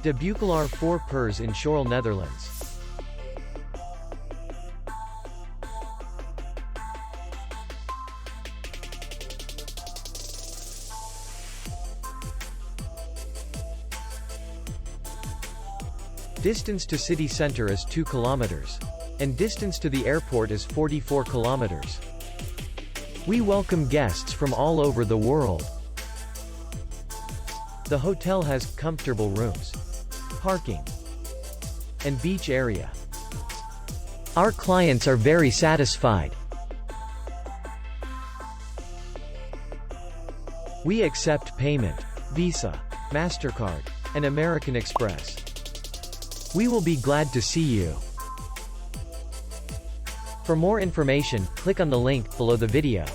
De Beukelaar 4 Pers in Schoorl, Netherlands. Distance to city center is 2 kilometers. And distance to the airport is 44 kilometers. We welcome guests from all over the world. The hotel has comfortable rooms, parking, and beach area. Our clients are very satisfied. We accept payment, Visa, MasterCard, and American Express. We will be glad to see you. For more information, click on the link below the video.